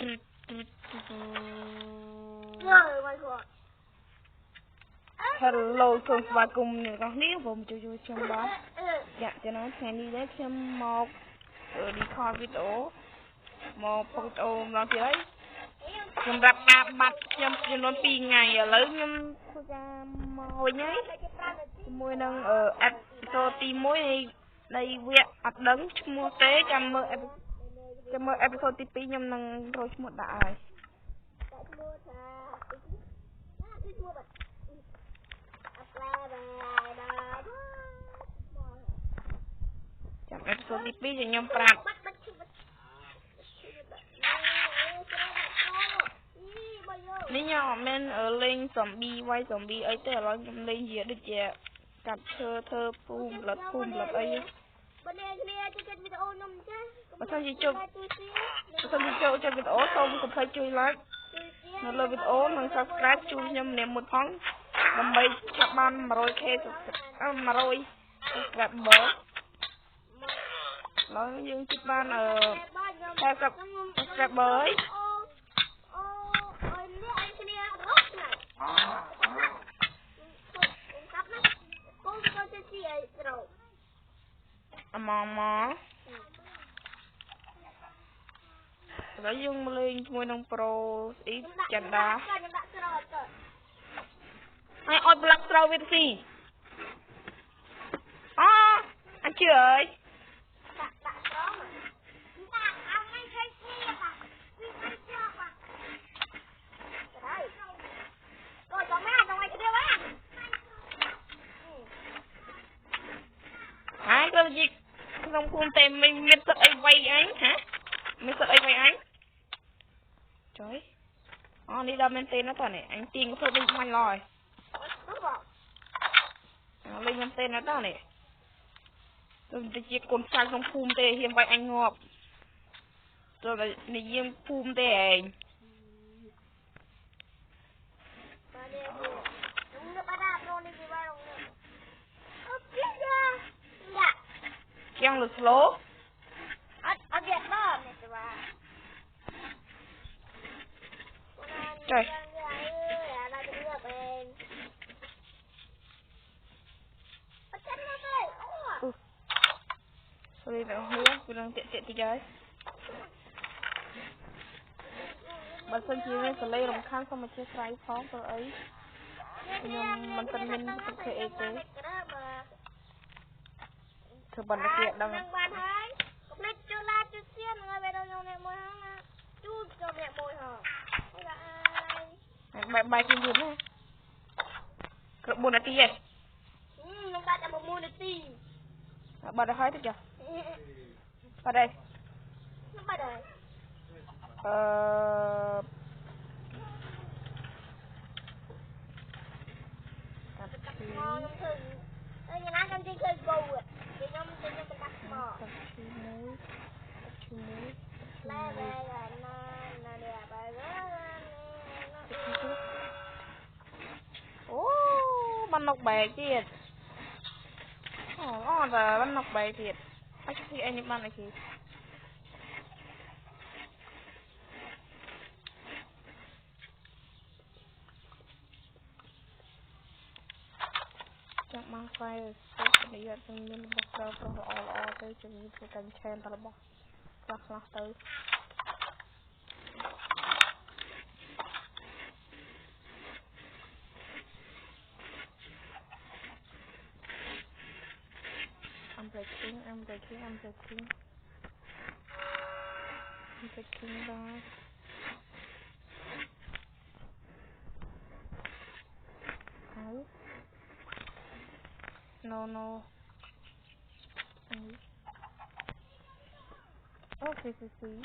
Hello សូមស្វាគមន៍អ្នកទាំងនេះผมជួយខ្ញុំបាទចាក់ចំណងថ្ងៃនេះដែរខ្ញុំមករីខវីដេអូមកផុសវីដេអូម្ដងទៀតហើយសម្រាប់ការបាត់ខ្ញុំចំនួន2ថ្ងៃឥឡូវខ្ញុំធ្វើការមកវិញហើយជាមួយនឹងអេពីសូតទី1នៃវគ្គអត់ដឹងឈ្មោះទេចាំមើលអេពីសូតទី2ខ្ញុំនឹងរកឈ្មោះដាក់ហើយចាំអេពីសូតទី2ខ្ញុំប្រាប់នេះខ្ញុំអត់មានលេង zombie វាយ zombie អីទេឥឡូវខ្ញុំលេងជាដូចជាកាប់ឈើធ្វើភូមិផ្លិតអីបើអ្នកគ្នាជួយចុចវីដេអូខ្ញុំចាបើសិនជាចូលចុចវីដេអូសូមកុំភ្លេចជួយ like នៅលើវីដេអូនិង subscribe ជួយខ្ញុំម្នាក់មួយផងដើម្បីចាប់បាន 100k 100 subscriber ឡើយយើងជិះបាន40 subscriber ហើយមកឥឡូវយើងមកលេងជាមួយនឹង Pro ស្អីចាន់ដាហើយអត់ប្លាក់ស្រោវាទៅស៊ីអញជឿអើយហើយក៏ជីក្នុងភូមិតែមានទឹកអីវៃអញហ៎មានទឹកអីវៃអញចុយនេះដល់មែនទេណាតើនេះអញទាញធ្វើវិញបាញ់ឡើយលេងមែនទេណាតើនេះទៅជាកូនចៅក្នុងភូមិទេហ៊ានវាយអញងាប់ទៅនិយាយភូមិទេឯងយ៉ាងលស្លូអត់វាដល់នេះទៅបាទចុយsorry ដល់ហួរគឺនឹងតិចតិចហើយបើសិនជាមានសលេងរំខានសូមអធិស្ឋានផងព្រោះអីខ្ញុំមិនទាន់មានទឹកធ្វើអីទេធ្វើបណ្ឌិតដឹងបានហើយកុំភ្លេចចូលឡាជួយសៀនហើយពេលខ្ញុំអ្នកមួយហ្នឹងជួបចូលអ្នកមួយហ៎ហើយបាយគ្នាទៀតណាគ្រប់4នាទីឯងខ្ញុំដាក់តែ6នាទីបាត់ទៅហើយទៅចាបាត់ហើយខ្ញុំបាត់ហើយកាត់ឈីខ្ញុំឃើញយ៉ាងណាខ្ញុំជិះឃើញគោខ្ញុំទៅដាក់ថ្មកាត់ឈីមួយឡែបែណានេះបែអូបាននុកបែកទៀតអូតែបាននុកបែកទៀតអញជិះអញបានអីគេចាំបានខ្សែសុខនិយាយទាំងមានរបស់ប្រើប្រាស់ល្អទៅជំនួយធ្វើកាន់ឆែនរបស់ខ្លះទៅI'm breaking downហើយno okay see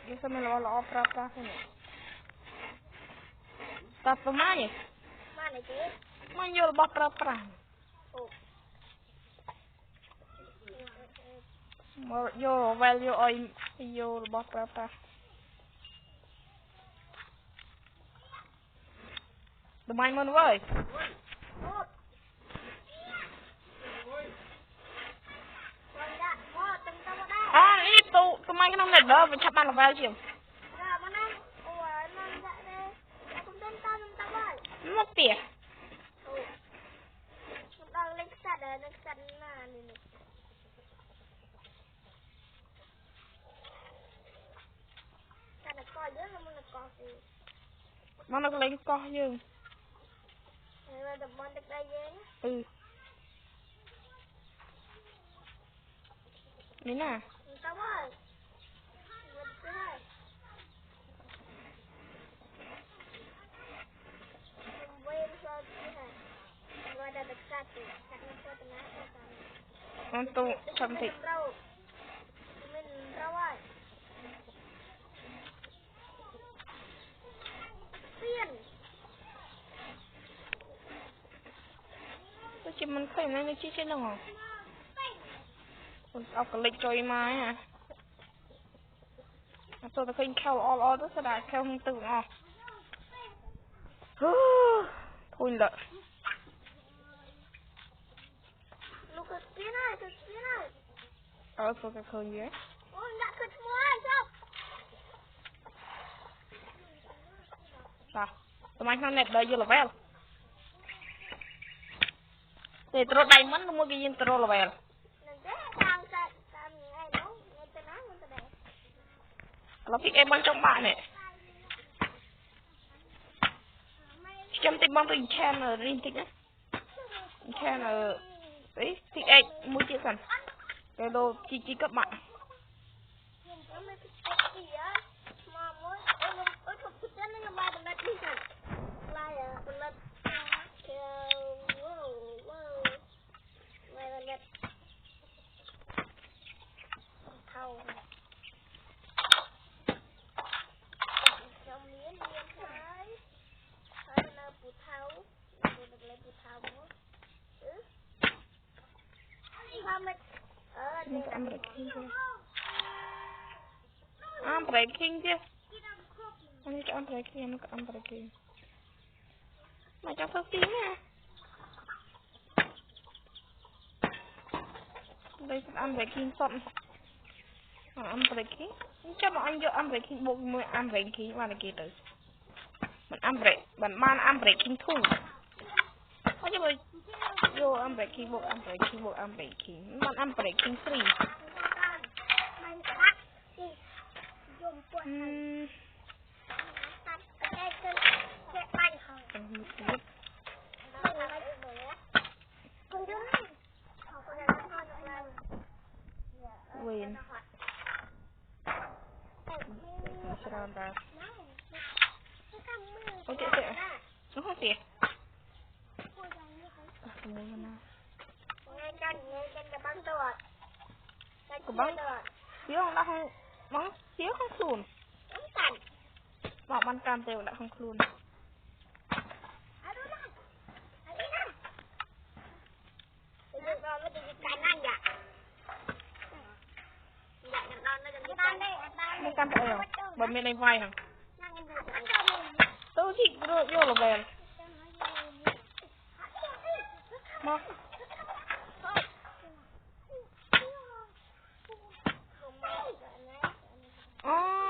Dia sama lawa apa ini? Tak pemain? Mana sih? Menjual bak pra. Oh. vô value ơi vô bóc ra ta tụi mày muốn với ít tụi mày cái nông này đó vẫn chắp ăn là value chiều mất tiền mà nó lấy co dương đấy nè con tụ chậm thị tôi chỉ muốn khởi này nó chỉ chết đâu hảเอากระเล็กจอยมาฮะตัวตะคิงเข้าออตัวสดาเข้าห้องตื่นอ๋อทุนละลูกเตี้ยน่ะตัวตะคิงเยอะโอ้ยนักขึ้นมัวจบตาทำไมข้างเน็ตได้เยอะหรือเปล่าแต่ตัวใดมันต้องมากินตัวหรือเปล่าเราพี่เอ็มบางจังหวะเนี่ยจำติดบางตัวแช่เนอรินติดนะแช่เนอเอ้ยพี่เอ็มมือเจี๊ยกันเดี๋ยวเราจีกับหมาbreaking chứ anh cho ăn breaking nó có ăn breaking mà cho phớt tiếng nè đây là ăn breaking sọn ăn breaking cho bọn anh vô ăn breaking buộc mới ăn breaking mà là kia tới mình ăn break mình mang ăn breaking thu có chứ bây vô ăn breaking buộc ăn breaking mình ăn breaking free Win. Ok kìa. Nó không kìa. Của băng. Xíu không đã không. Băng xíu không sùn. Bỏ băng cam đều đã không luôn. Băng cam phải không? Bật bên đây vai hả? Tôi chỉ vô là về. Mà.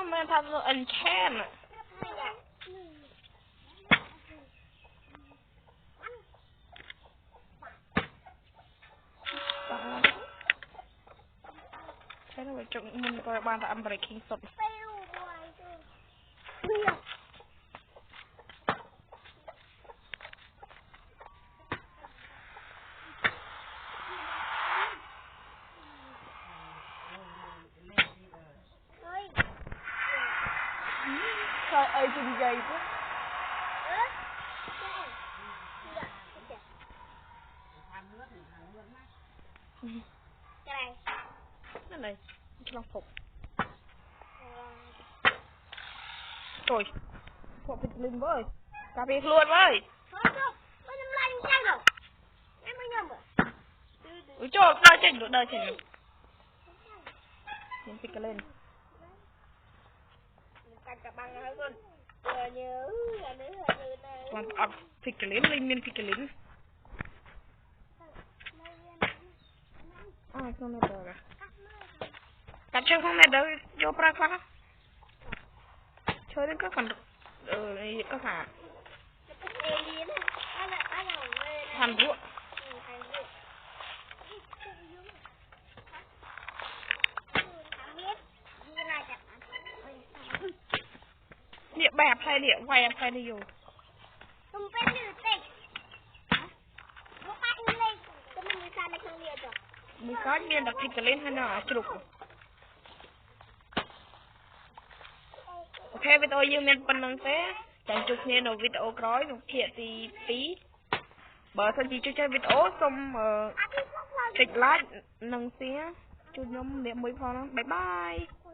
Mình thật sự enchant. Cái này chúng mình coi bạn đã ăn breaking sốt. Trời ơi chừng dày chứ. Cái này long phục rồi phục thịt linh với cà phê luôn với ui trời ơi chỉnh được đời chỉnh miền pít lên còn ập pít lên lên miền pít lên không được rồi cắt chân không được đâu vô pra qua chơi đến các phần các hả Hàn Quốc địa bẹp hay địa vẹp hay đi dù mình có miền đặc thịt lên hay nào chụp ok video dương miền phần năng thế chẳng chụp nghe đầu video cói một thiệt thì tí bờ thân chị chơi video xong kịch like năng xé chú nhóm niệm mớiพอ bye bye